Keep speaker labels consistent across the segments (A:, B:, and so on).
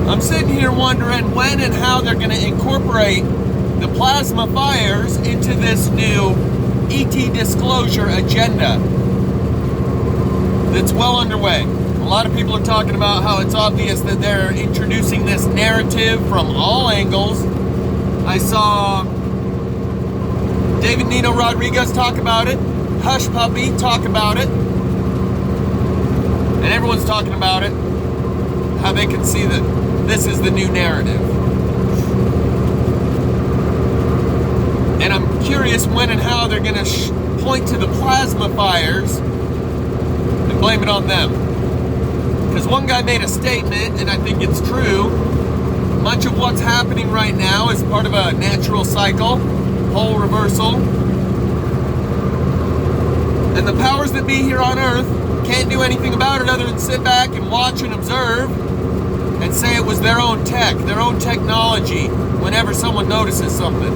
A: I'm sitting here wondering when and how they're going to incorporate the plasma fires into this new ET disclosure agenda that's well underway. A lot of people are talking about how it's obvious that they're introducing this narrative from all angles. I saw David Nino Rodriguez talk about it, Hush Puppy talk about it, and everyone's talking about it, how they can see that this is the new narrative. And I'm curious when and how they're going to point to the plasma fires and blame it on them. Because one guy made a statement, and I think it's true, much of what's happening right now is part of a natural cycle, pole reversal. And the powers that be here on Earth can't do anything about it other than sit back and watch and observe and say it was their own tech, their own technology, whenever someone notices something.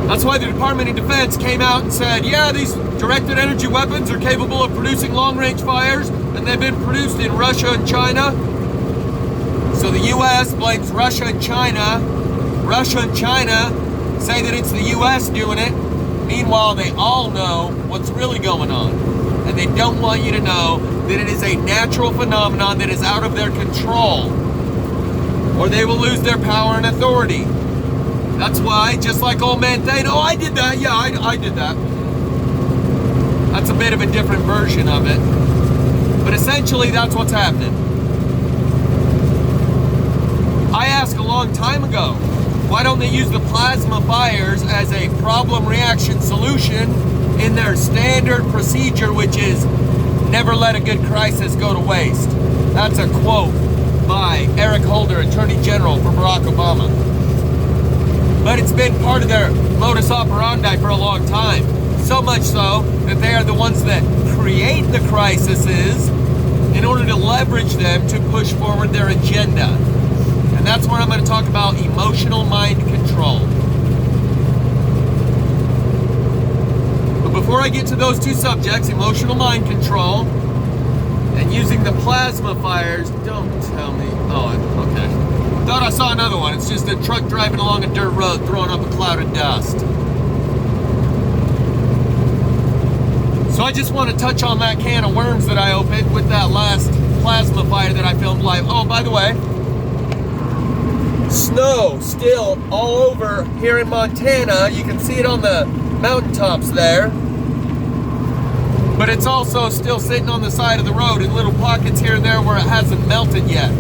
A: That's why the Department of Defense came out and said, yeah, these directed energy weapons are capable of producing long-range fires, and they've been produced in Russia and China. So the U.S. blames Russia and China. Russia and China say that it's the U.S. doing it. Meanwhile, they all know what's really going on. And they don't want you to know that it is a natural phenomenon that is out of their control, or they will lose their power and authority. That's why, just like old man Thane, oh, I did that, yeah, I did that. That's a bit of a different version of it. But essentially, that's what's happening. I asked a long time ago, why don't they use the plasma fires as a problem reaction solution in their standard procedure, which is never let a good crisis go to waste. That's a quote by Eric Holder, Attorney General for Barack Obama. But it's been part of their modus operandi for a long time. So much so that they are the ones that create the crises in order to leverage them to push forward their agenda. And that's where I'm going to talk about emotional mind control. But before I get to those two subjects, emotional mind control and using the plasma fires, don't tell me. Oh, okay. Thought I saw another one. It's just a truck driving along a dirt road throwing up a cloud of dust. So I just want to touch on that can of worms that I opened with that last plasma fire that I filmed live. Oh, by the way, snow still all over here in Montana. You can see it on the mountaintops there. But it's also still sitting on the side of the road in little pockets here and there where it hasn't melted yet.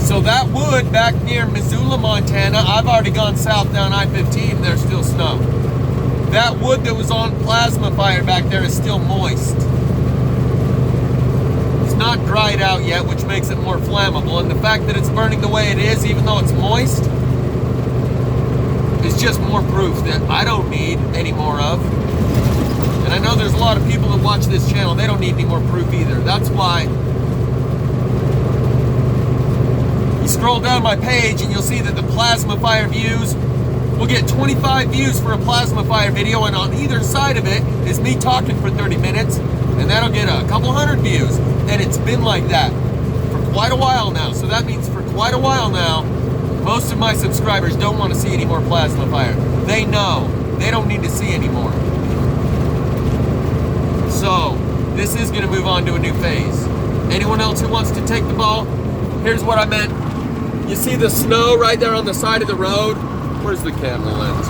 A: So that wood back near Missoula, Montana, I've already gone south down I-15, there's still snow. That wood that was on plasma fire back there is still moist. It's not dried out yet, which makes it more flammable. And the fact that it's burning the way it is, even though it's moist, is just more proof that I don't need any more of. And I know there's a lot of people that watch this channel, they don't need any more proof either. That's why you scroll down my page and you'll see that the plasma fire views will get 25 views for a plasma fire video, and on either side of it is me talking for 30 minutes, and that'll get a couple hundred views. And it's been like that for quite a while now. So that means for quite a while now, most of my subscribers don't want to see any more plasma fire. They know they don't need to see anymore. So this is going to move on to a new phase. Anyone else who wants to take the ball? Here's what I meant. You see the snow right there on the side of the road? Where's the camera lens?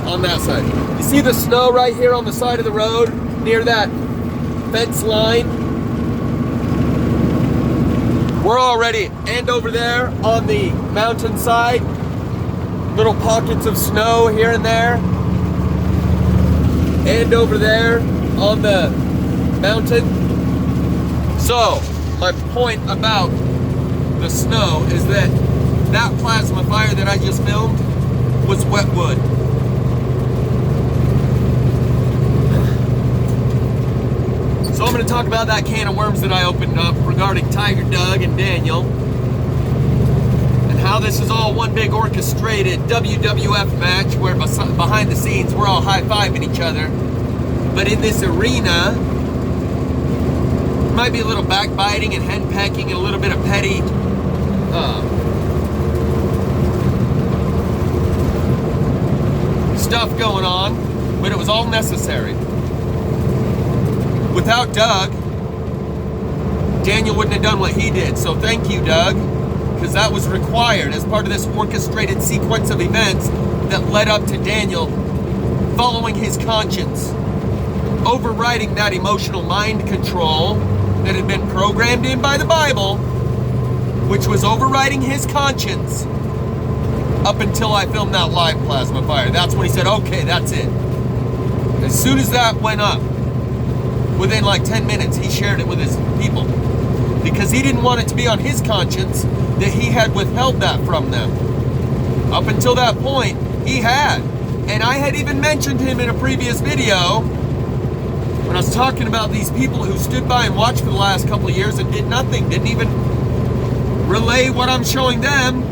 A: On that side. You see the snow right here on the side of the road near that fence line? We're already, and over there on the mountainside, little pockets of snow here and there. And over there on the mountain. So, my point about the snow is that that plasma fire that I just filmed was wet wood. So I'm going to talk about that can of worms that I opened up regarding Tiger Doug and Daniel, and how this is all one big orchestrated WWF match where behind the scenes we're all high-fiving each other. But in this arena, might be a little backbiting and henpecking and a little bit of petty stuff going on, but it was all necessary. Without Doug, Daniel wouldn't have done what he did. So thank you, Doug, because that was required as part of this orchestrated sequence of events that led up to Daniel following his conscience, overriding that emotional mind control that had been programmed in by the Bible, which was overriding his conscience up until I filmed that live plasma fire. That's when he said, okay, that's it. As soon as that went up, within like 10 minutes, he shared it with his people because he didn't want it to be on his conscience that he had withheld that from them. Up until that point, he had. And I had even mentioned him in a previous video when I was talking about these people who stood by and watched for the last couple of years and did nothing, didn't even relay what I'm showing them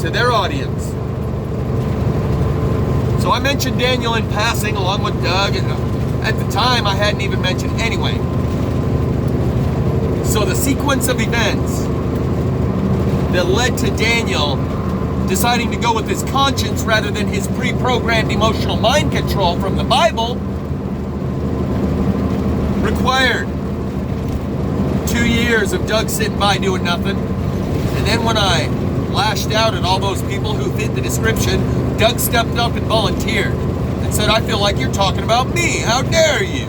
A: to their audience. So I mentioned Daniel in passing along with Doug, and at the time I hadn't even mentioned anyway. So the sequence of events that led to Daniel deciding to go with his conscience rather than his pre-programmed emotional mind control from the Bible required 2 years of Doug sitting by doing nothing. And then when I lashed out at all those people who fit the description, Doug stepped up and volunteered and said, I feel like you're talking about me. How dare you?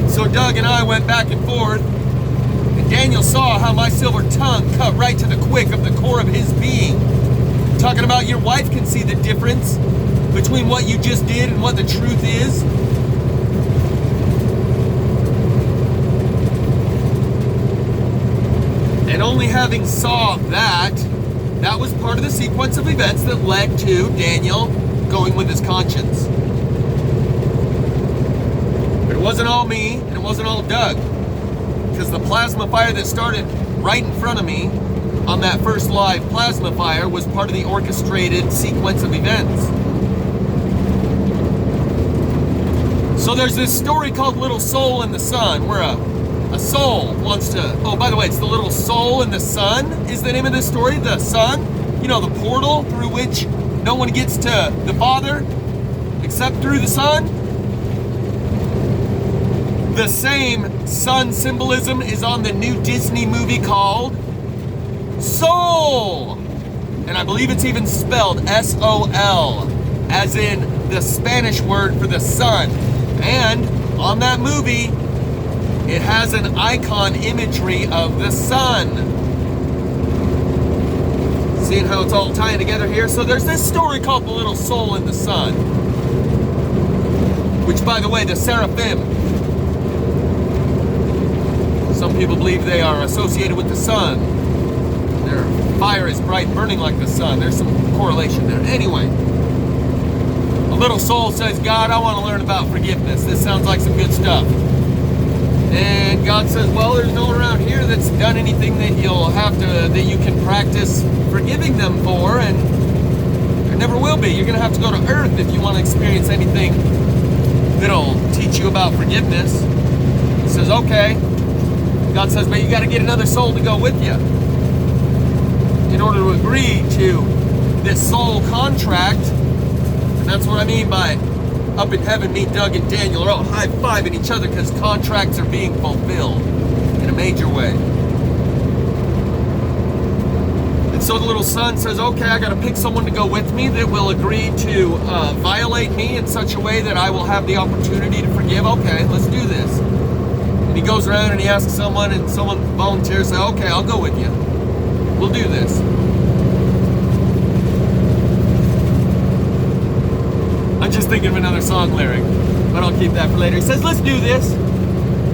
A: So Doug and I went back and forth, and Daniel saw how my silver tongue cut right to the quick of the core of his being. Talking about your wife can see the difference between what you just did and what the truth is. And only having saw that was part of the sequence of events that led to Daniel going with his conscience. But it wasn't all me, and it wasn't all Doug. Because the plasma fire that started right in front of me on that first live plasma fire was part of the orchestrated sequence of events. So there's this story called Little Soul in the Sun, where a soul wants to... Oh, by the way, it's the little soul in the sun is the name of this story. The sun, you know, the portal through which no one gets to the Father except through the Son. The same sun symbolism is on the new Disney movie called Soul. And I believe it's even spelled S-O-L, as in the Spanish word for the sun. And on that movie, it has an icon imagery of the sun. Seeing how it's all tying together here? So there's this story called The Little Soul in the Sun, which, by the way, the seraphim, some people believe they are associated with the sun. Their fire is bright, burning like the sun. There's some correlation there. Anyway, a little soul says, God, I want to learn about forgiveness. This sounds like some good stuff. And God says, well, there's no one around here that's done anything that that you can practice forgiving them for, and there never will be. You're going to have to go to Earth if you want to experience anything that'll teach you about forgiveness. He says, okay. God says, but you got to get another soul to go with you in order to agree to this soul contract. And that's what I mean by up in heaven, me, Doug, and Daniel are all high-fiving each other because contracts are being fulfilled in a major way. And so the little son says, okay, I got to pick someone to go with me that will agree to violate me in such a way that I will have the opportunity to forgive. Okay, let's do this. And he goes around and he asks someone, and someone volunteers, say, okay, I'll go with you. We'll do this. I'm just thinking of another song lyric, but I'll keep that for later. He says, let's do this,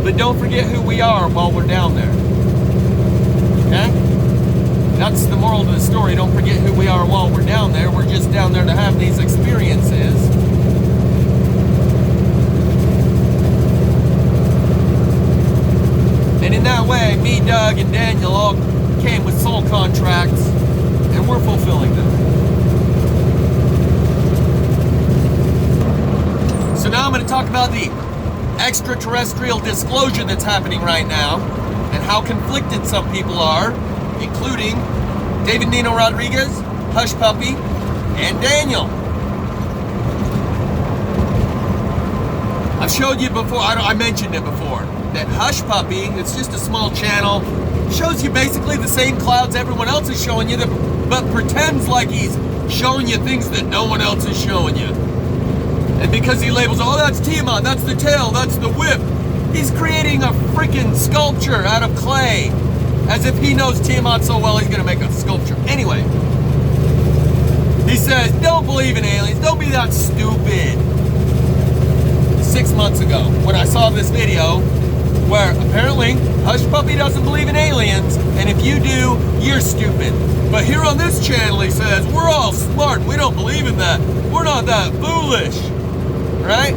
A: but don't forget who we are while we're down there. Okay? That's the moral of the story. Don't forget who we are while we're down there. We're just down there to have these experiences. And in that way, me, Doug, and Daniel all came with soul contracts, and we're fulfilling them. So now I'm going to talk about the extraterrestrial disclosure that's happening right now, and how conflicted some people are, including David Nino Rodriguez, Hush Puppy, and Daniel. I've showed you before, I mentioned it before, that Hush Puppy, it's just a small channel, shows you basically the same clouds everyone else is showing you, but pretends like he's showing you things that no one else is showing you. And because he labels, oh, that's Tiamat, that's the tail, that's the whip, he's creating a freaking sculpture out of clay, as if he knows Tiamat so well he's gonna make a sculpture. Anyway, he says, don't believe in aliens, don't be that stupid. 6 months ago, when I saw this video, where apparently Hush Puppy doesn't believe in aliens, and if you do, you're stupid. But here on this channel, he says, we're all smart, we don't believe in that, we're not that foolish, right?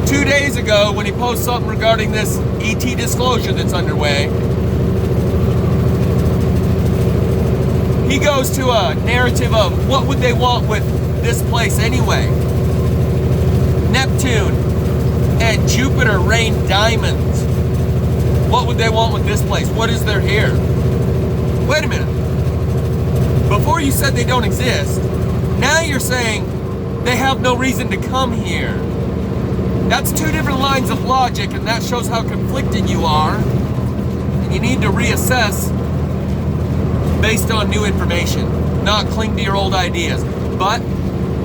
A: 2 days ago, when he posts something regarding this ET disclosure that's underway, he goes to a narrative of what would they want with this place anyway. Neptune and Jupiter rain diamonds. What would they want with this place? What is there here? Wait a minute. Before you said they don't exist, now you're saying they have no reason to come here. That's two different lines of logic, and that shows how conflicted you are. And you need to reassess based on new information, not cling to your old ideas. But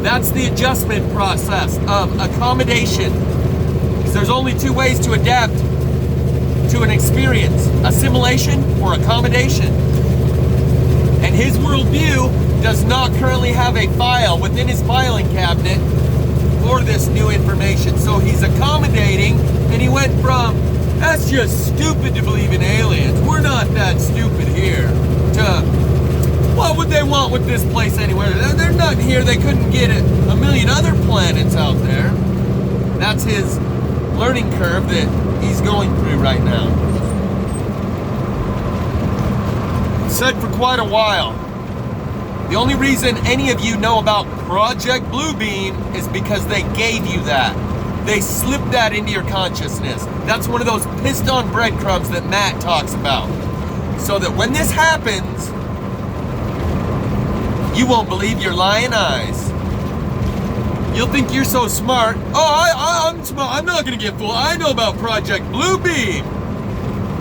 A: that's the adjustment process of accommodation. Because there's only two ways to adapt to an experience: assimilation or accommodation. And his worldview does not currently have a file within his filing cabinet for this new information. So he's accommodating, and he went from, that's just stupid to believe in aliens, we're not that stupid here, to, what would they want with this place anywhere? They're not here, they couldn't get it. A million other planets out there. That's his learning curve that he's going through right now. Said for quite a while, the only reason any of you know about Project Bluebeam is because they gave you that. They slipped that into your consciousness. That's one of those pissed on breadcrumbs that Matt talks about. So that when this happens, you won't believe your lying eyes. You'll think you're so smart. Oh, I'm smart. I'm not gonna get fooled. I know about Project Bluebeam.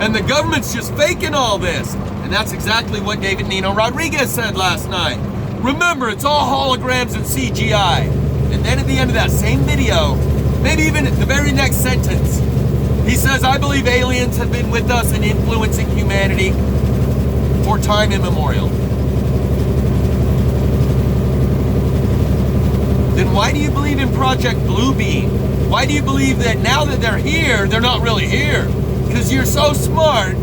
A: And the government's just faking all this. And that's exactly what David Nino Rodriguez said last night. Remember, it's all holograms and CGI. And then at the end of that same video, maybe even at the very next sentence, he says, I believe aliens have been with us and influencing humanity for time immemorial. Then why do you believe in Project Bluebeam? Why do you believe that now that they're here, they're not really here? Because you're so smart,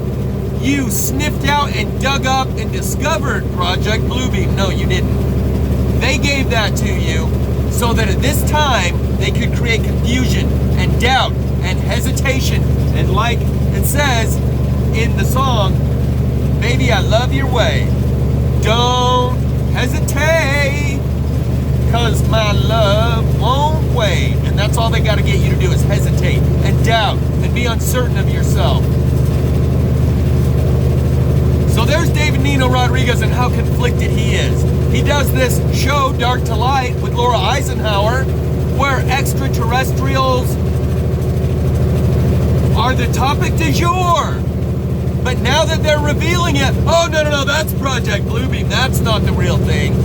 A: you sniffed out and dug up and discovered Project Bluebeam. No, you didn't. They gave that to you so that at this time they could create confusion and doubt and hesitation. And like it says in the song, baby, I love your way. Don't hesitate, 'cause my love won't wait. And that's all they got to get you to do is hesitate and doubt and be uncertain of yourself. So there's David Nino Rodriguez and how conflicted he is. He does this show, Dark to Light, with Laura Eisenhower, where extraterrestrials are the topic du jour. But now that they're revealing it, oh, no, that's Project Bluebeam. That's not the real thing.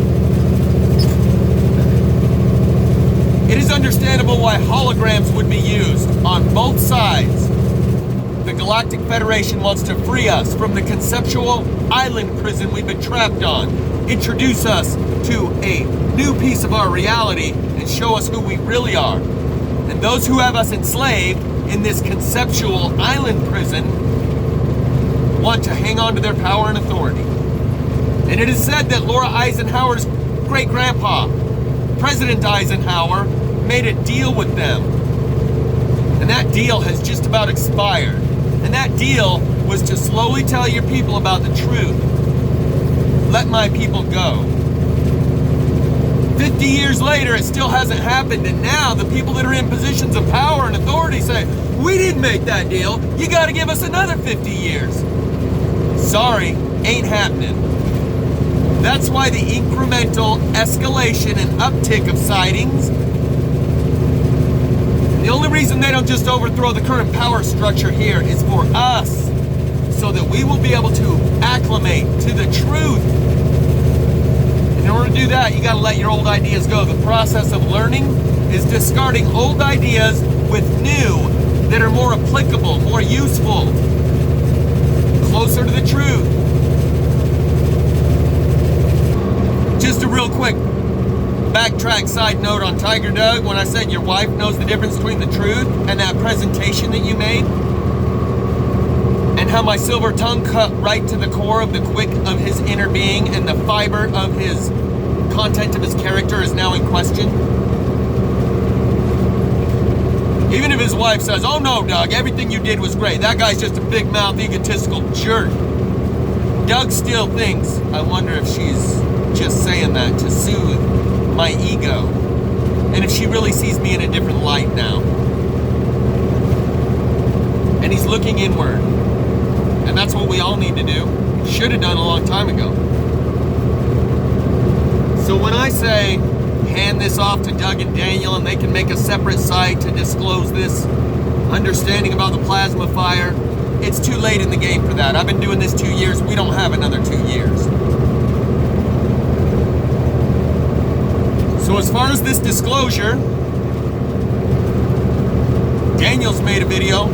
A: It is understandable why holograms would be used on both sides. The Galactic Federation wants to free us from the conceptual island prison we've been trapped on, introduce us to a new piece of our reality, and show us who we really are. And those who have us enslaved in this conceptual island prison want to hang on to their power and authority. And it is said that Laura Eisenhower's great-grandpa, President Eisenhower, made a deal with them. And that deal has just about expired. And that deal was to slowly tell your people about the truth. Let my people go. 50 years later, it still hasn't happened, and now the people that are in positions of power and authority say, we didn't make that deal, you gotta give us another 50 years. Sorry, ain't happening. That's why the incremental escalation and uptick of sightings, the only reason they don't just overthrow the current power structure here is for us, so that we will be able to acclimate to the truth. In order to do that, you gotta let your old ideas go. The process of learning is discarding old ideas with new that are more applicable, more useful, closer to the truth. Just a real quick backtrack side note on Tiger Doug, when I said your wife knows the difference between the truth and that presentation that you made, and how my silver tongue cut right to the core of the quick of his inner being, and the fiber of his content of his character is now in question. Even if his wife says, oh no, Doug, everything you did was great, that guy's just a big mouth, egotistical jerk, Doug still thinks, I wonder if she's just saying that to soothe my ego, and if she really sees me in a different light now. And he's looking inward. And that's what we all need to do. Should have done a long time ago. So when I say hand this off to Doug and Daniel and they can make a separate site to disclose this understanding about the plasma fire, it's too late in the game for that. I've been doing this 2 years. We don't have another 2 years. So as far as this disclosure, Daniel's made a video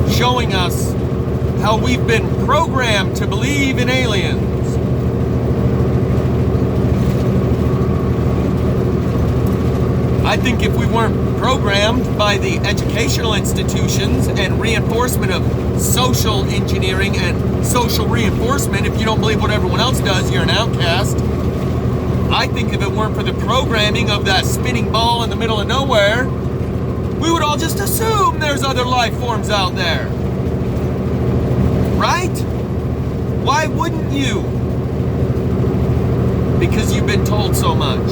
A: showing us how we've been programmed to believe in aliens. I think if we weren't programmed by the educational institutions and reinforcement of social engineering and social reinforcement, if you don't believe what everyone else does, you're an outcast. I think if it weren't for the programming of that spinning ball in the middle of nowhere, we would all just assume there's other life forms out there. Right? Why wouldn't you? Because you've been told so much.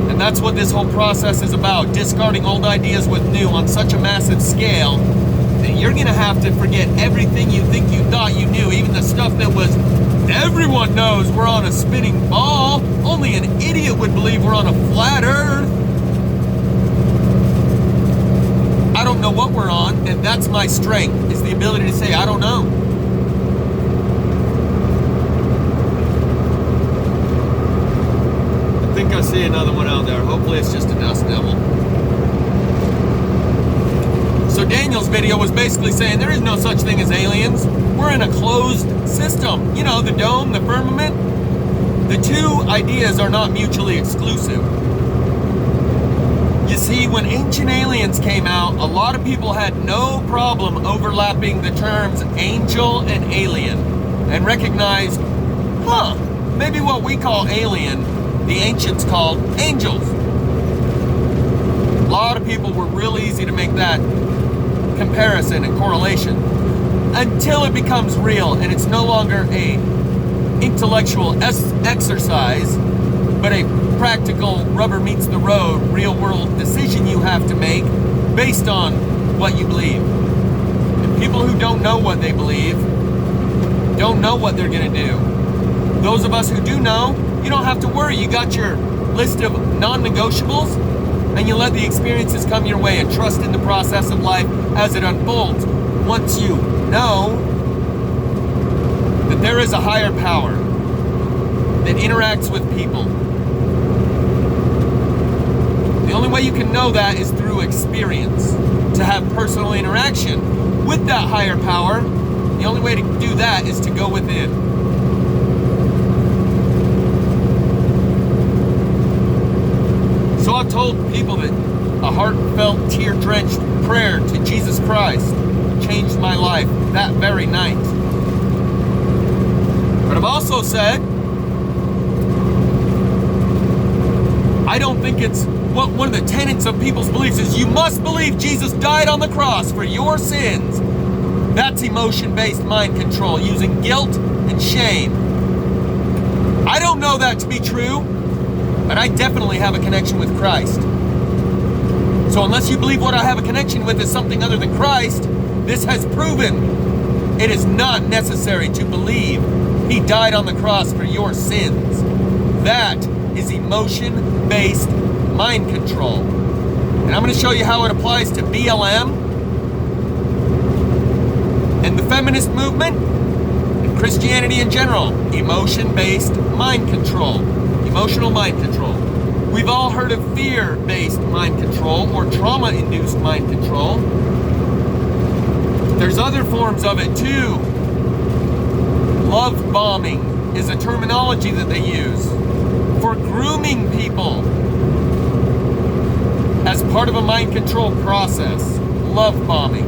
A: And that's what this whole process is about, discarding old ideas with new on such a massive scale that you're gonna have to forget everything you think you thought you knew, even the stuff that was, everyone knows we're on a spinning ball, only an idiot would believe we're on a flat earth. I don't know what we're on, and that's my strength, is the ability to say, I don't know. I think I see another one out there. Hopefully it's just a dust devil. So Daniel's video was basically saying there is no such thing as aliens. We're in a closed system. You know, the dome, the firmament. The two ideas are not mutually exclusive. You see, when Ancient Aliens came out, a lot of people had no problem overlapping the terms angel and alien and recognized, maybe what we call alien, the ancients called angels. A lot of people were real easy to make that comparison and correlation until it becomes real and it's no longer a intellectual exercise, but a practical rubber meets the road, real world decision you have to make based on what you believe. And people who don't know what they believe don't know what they're gonna do. Those of us who do know, you don't have to worry. You got your list of non-negotiables and you let the experiences come your way and trust in the process of life as it unfolds. Once you know that there is a higher power that interacts with people. The only way you can know that is through experience. To have personal interaction with that higher power, the only way to do that is to go within. So I've told people that a heartfelt, tear-drenched prayer to Jesus Christ changed my life that very night. But I've also said, I don't think it's one of the tenets of people's beliefs is you must believe Jesus died on the cross for your sins. That's emotion-based mind control using guilt and shame. I don't know that to be true, but I definitely have a connection with Christ. So unless you believe what I have a connection with is something other than Christ, this has proven it is not necessary to believe He died on the cross for your sins. That is emotion-based mind control. And I'm going to show you how it applies to BLM and the feminist movement and Christianity in general. Emotion-based mind control. Emotional mind control. We've all heard of fear-based mind control or trauma-induced mind control. There's other forms of it too. Love bombing is a terminology that they use for grooming people as part of a mind control process. Love bombing.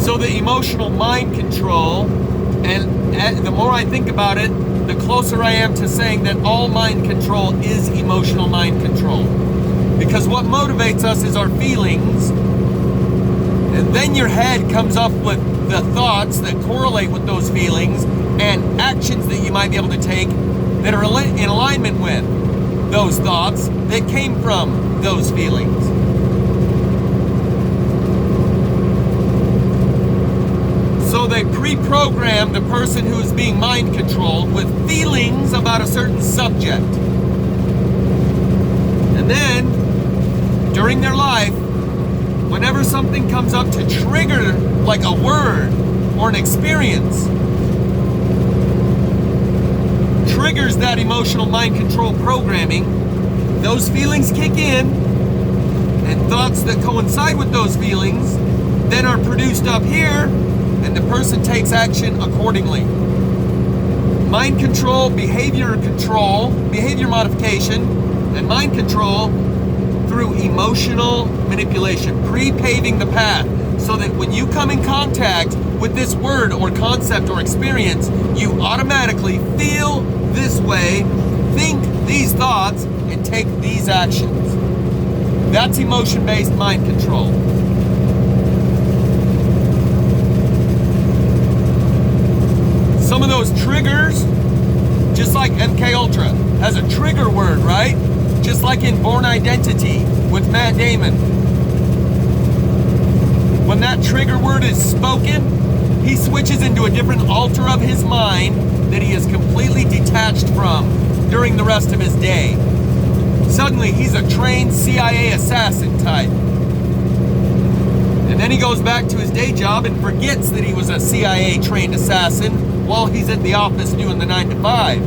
A: So the emotional mind control, and the more I think about it, the closer I am to saying that all mind control is emotional mind control. Because what motivates us is our feelings, and then your head comes up with the thoughts that correlate with those feelings and actions that you might be able to take that are in alignment with those thoughts that came from those feelings. So they pre-program the person who is being mind controlled with feelings about a certain subject. And then, during their life, whenever something comes up to trigger, like a word or an experience, triggers that emotional mind control programming, those feelings kick in, and thoughts that coincide with those feelings then are produced up here, and the person takes action accordingly. Mind control, behavior modification, and mind control through emotional manipulation, pre-paving the path so that when you come in contact with this word or concept or experience, you automatically feel this way, think these thoughts, and take these actions. That's emotion-based mind control. Some of those triggers, just like MK Ultra has a trigger word, right? Just like in Born Identity with Matt Damon. When that trigger word is spoken, he switches into a different alter of his mind that he is completely detached from during the rest of his day. Suddenly, he's a trained CIA assassin type. And then he goes back to his day job and forgets that he was a CIA trained assassin while he's at the office doing the 9 to 5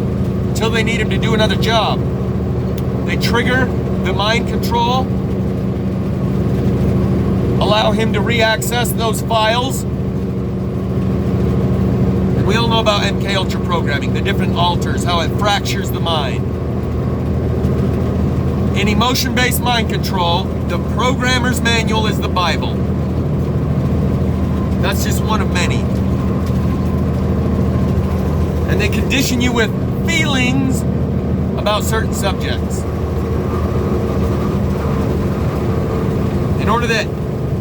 A: until they need him to do another job. They trigger the mind control, allow him to re-access those files. And we all know about MK Ultra programming, the different alters, how it fractures the mind. In emotion-based mind control, the programmer's manual is the Bible. That's just one of many. And they condition you with feelings about certain subjects. In order that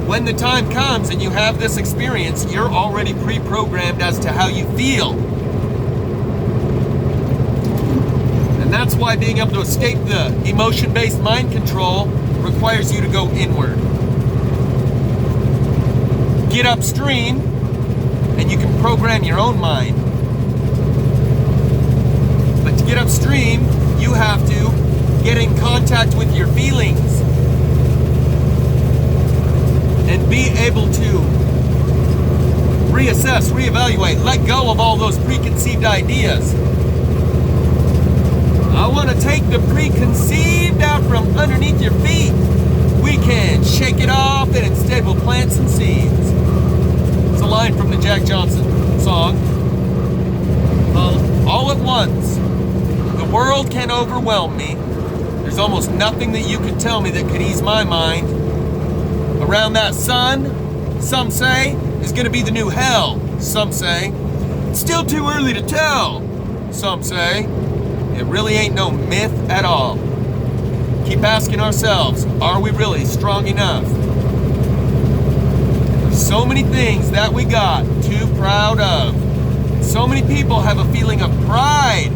A: when the time comes and you have this experience, you're already pre-programmed as to how you feel. And that's why being able to escape the emotion-based mind control requires you to go inward. Get upstream, and you can program your own mind. But to get upstream, you have to get in contact with your feelings and be able to reassess, reevaluate, let go of all those preconceived ideas. I want to take the preconceived out from underneath your feet. We can shake it off and instead we'll plant some seeds. It's a line from the Jack Johnson song. All at once, the world can overwhelm me. There's almost nothing that you could tell me that could ease my mind. Around that sun, some say, is going to be the new hell. Some say, it's still too early to tell. Some say, it really ain't no myth at all. Keep asking ourselves, are we really strong enough? There's so many things that we got to proud of. So many people have a feeling of pride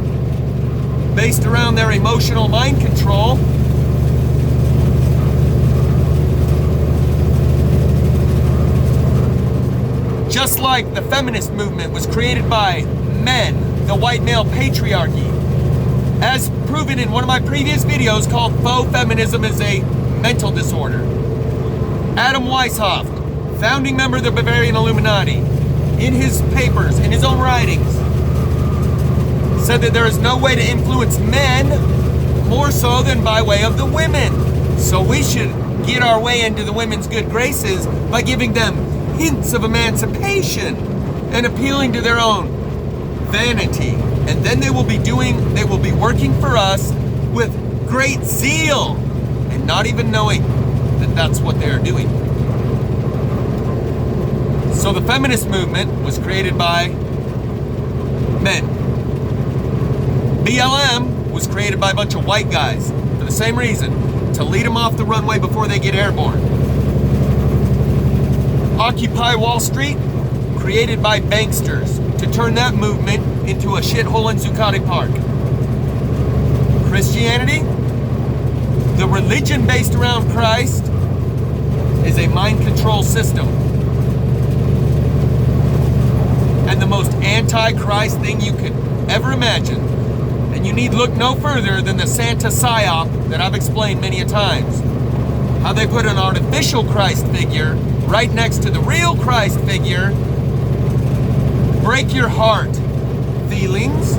A: based around their emotional mind control. Just like the feminist movement was created by men, the white male patriarchy. As proven in one of my previous videos called Faux Feminism is a Mental Disorder. Adam Weishaupt, founding member of the Bavarian Illuminati, in his papers, in his own writings, said that there is no way to influence men more so than by way of the women. So we should get our way into the women's good graces by giving them hints of emancipation and appealing to their own vanity. And then they will be working for us with great zeal and not even knowing that that's what they're doing. So the feminist movement was created by men. BLM was created by a bunch of white guys for the same reason, to lead them off the runway before they get airborne. Occupy Wall Street, created by banksters to turn that movement into a shithole in Zuccotti Park. Christianity, the religion based around Christ, is a mind control system. And the most anti-Christ thing you could ever imagine. And you need look no further than the Santa psyop that I've explained many a times. How they put an artificial Christ figure right next to the real Christ figure. Break your heart feelings.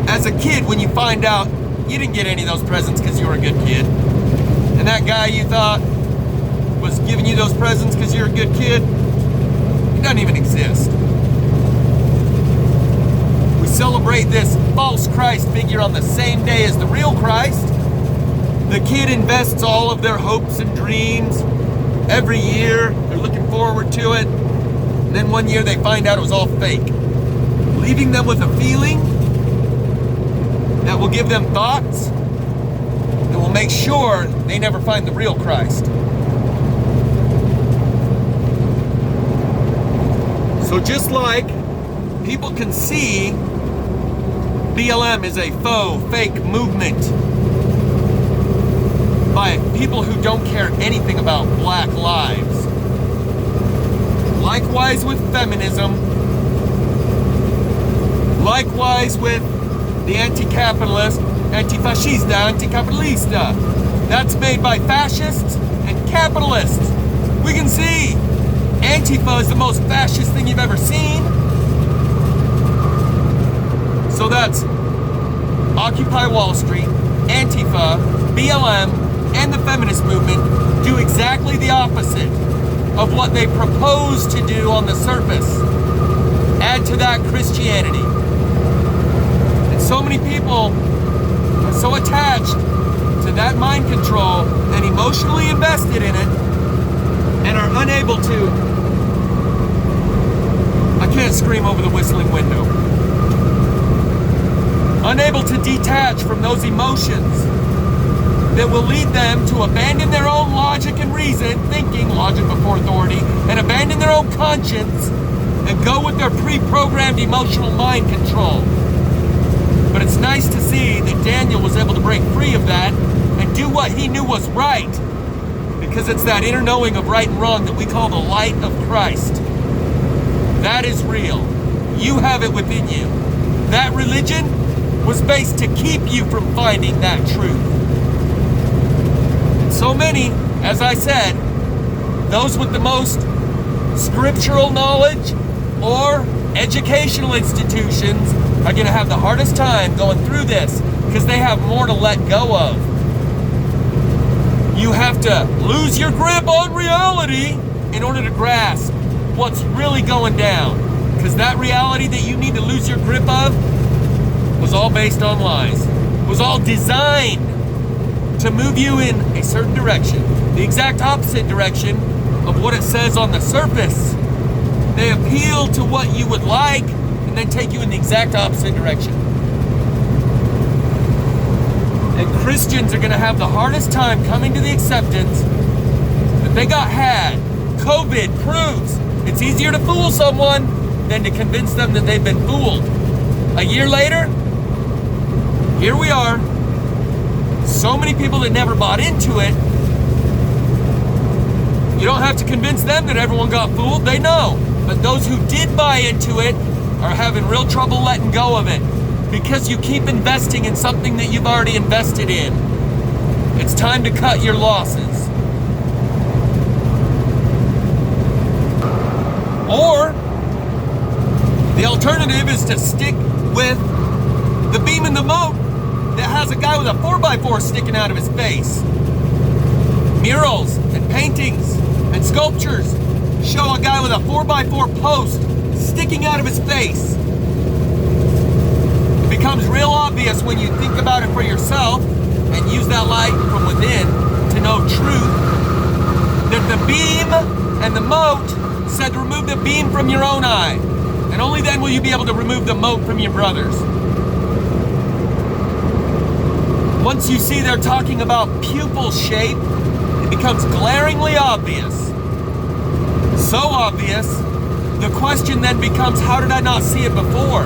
A: As a kid, when you find out you didn't get any of those presents because you were a good kid, and that guy you thought was giving you those presents because you're a good kid, he doesn't even exist. We celebrate this false Christ figure on the same day as the real Christ. The kid invests all of their hopes and dreams every year. They're looking forward to it. And then one year they find out it was all fake. Leaving them with a feeling that will give them thoughts that will make sure they never find the real Christ. So just like people can see BLM is a faux, fake movement by people who don't care anything about black lives. Likewise with feminism. Likewise with the anti-capitalist, anti-fascista, anti-capitalista. That's made by fascists and capitalists. We can see Antifa is the most fascist thing you've ever seen. So that's Occupy Wall Street, Antifa, BLM, and the feminist movement do exactly the opposite of what they propose to do on the surface. Add to that Christianity. And so many people are so attached to that mind control and emotionally invested in it and are unable to, I can't scream over the whistling window, unable to detach from those emotions that will lead them to abandon their own logic and reason, thinking, logic before authority, and abandon their own conscience and go with their pre-programmed emotional mind control. But it's nice to see that Daniel was able to break free of that and do what he knew was right, because it's that inner knowing of right and wrong that we call the light of Christ. That is real. You have it within you. That religion was based to keep you from finding that truth. So many, as I said, those with the most scriptural knowledge or educational institutions are going to have the hardest time going through this because they have more to let go of. You have to lose your grip on reality in order to grasp what's really going down, because that reality that you need to lose your grip of was all based on lies, was all designed to move you in a certain direction, the exact opposite direction of what it says on the surface. They appeal to what you would like and then take you in the exact opposite direction. And Christians are going to have the hardest time coming to the acceptance that they got had. COVID proves it's easier to fool someone than to convince them that they've been fooled. A year later, here we are. So many people that never bought into it. You don't have to convince them that everyone got fooled. They know. But those who did buy into it are having real trouble letting go of it because you keep investing in something that you've already invested in. It's time to cut your losses. Or the alternative is to stick with the beam in the moat that has a guy with a 4x4 sticking out of his face. Murals and paintings and sculptures show a guy with a 4x4 post sticking out of his face. It becomes real obvious when you think about it for yourself and use that light from within to know truth, that the beam and the moat said remove the beam from your own eye, and only then will you be able to remove the moat from your brother's. Once you see they're talking about pupil shape, it becomes glaringly obvious. So obvious, the question then becomes, how did I not see it before?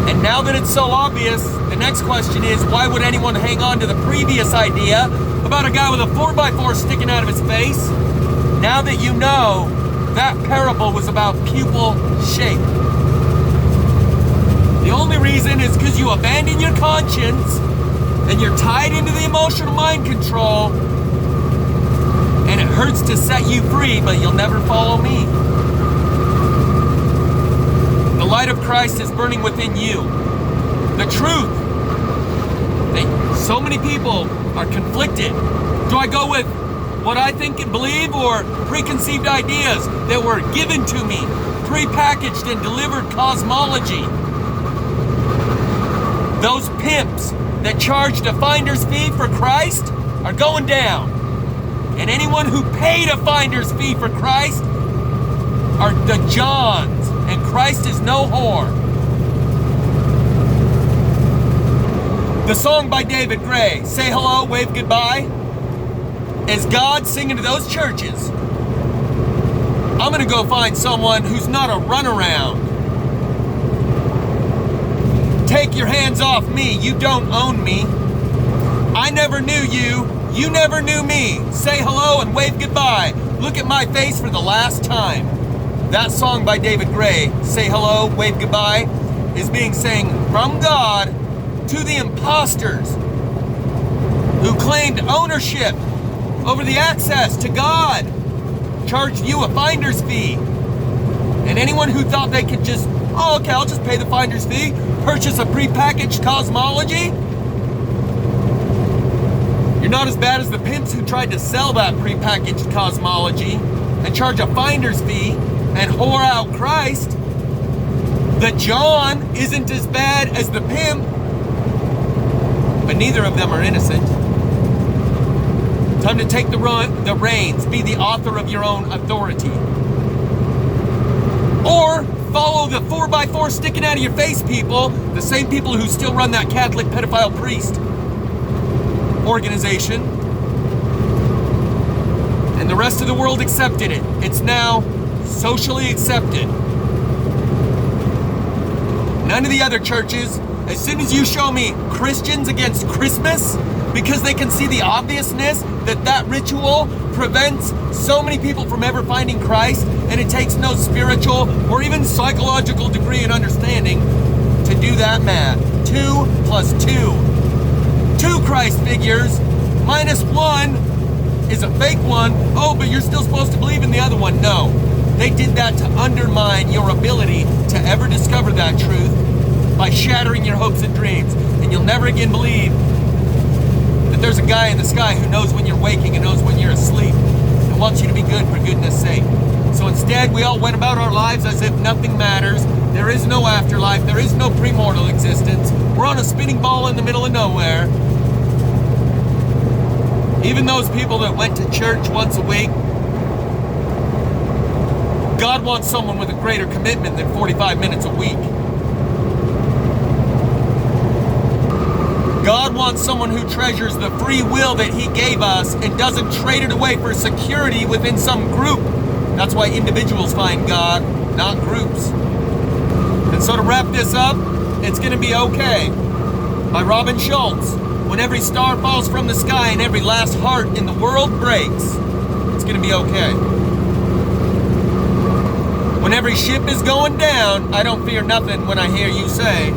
A: And now that it's so obvious, the next question is, why would anyone hang on to the previous idea about a guy with a 4x4 sticking out of his face? Now that you know that parable was about pupil shape. The only reason is because you abandon your conscience and you're tied into the emotional mind control, and it hurts to set you free, but you'll never follow me. The light of Christ is burning within you. The truth. So many people are conflicted. Do I go with what I think and believe, or preconceived ideas that were given to me, prepackaged and delivered cosmology? Those pimps that charged a finder's fee for Christ are going down. And anyone who paid a finder's fee for Christ are the Johns, and Christ is no whore. The song by David Gray, Say Hello, Wave Goodbye, is God singing to those churches. I'm gonna go find someone who's not a runaround. Take your hands off me, you don't own me. I never knew you, you never knew me. Say hello and wave goodbye. Look at my face for the last time. That song by David Gray, Say Hello, Wave Goodbye, is being sang from God to the imposters who claimed ownership over the access to God, charged you a finder's fee. And anyone who thought they could just, oh, okay, I'll just pay the finder's fee, purchase a prepackaged cosmology. You're not as bad as the pimps who tried to sell that prepackaged cosmology and charge a finder's fee and whore out Christ. The John isn't as bad as the pimp, but neither of them are innocent. Time to take the reins, be the author of your own authority. Or follow the 4x4 sticking out of your face people, the same people who still run that Catholic pedophile priest organization. And the rest of the world accepted it. It's now socially accepted. None of the other churches, as soon as you show me Christians against Christmas, because they can see the obviousness that that ritual prevents so many people from ever finding Christ, and it takes no spiritual or even psychological degree and understanding to do that math. 2 plus 2. 2 Christ figures minus 1 is a fake one. Oh, but you're still supposed to believe in the other one. No. They did that to undermine your ability to ever discover that truth by shattering your hopes and dreams. And you'll never again believe that there's a guy in the sky who knows when you're waking and knows when you're asleep and wants you to be good for goodness sake. So instead, we all went about our lives as if nothing matters. There is no afterlife. There is no premortal existence. We're on a spinning ball in the middle of nowhere. Even those people that went to church once a week, God wants someone with a greater commitment than 45 minutes a week. God wants someone who treasures the free will that He gave us and doesn't trade it away for security within some group That's why individuals find God, not groups. And so to wrap this up, It's Gonna Be Okay by Robin Schulz. When every star falls from the sky and every last heart in the world breaks, it's gonna be okay. When every ship is going down, I don't fear nothing when I hear you say,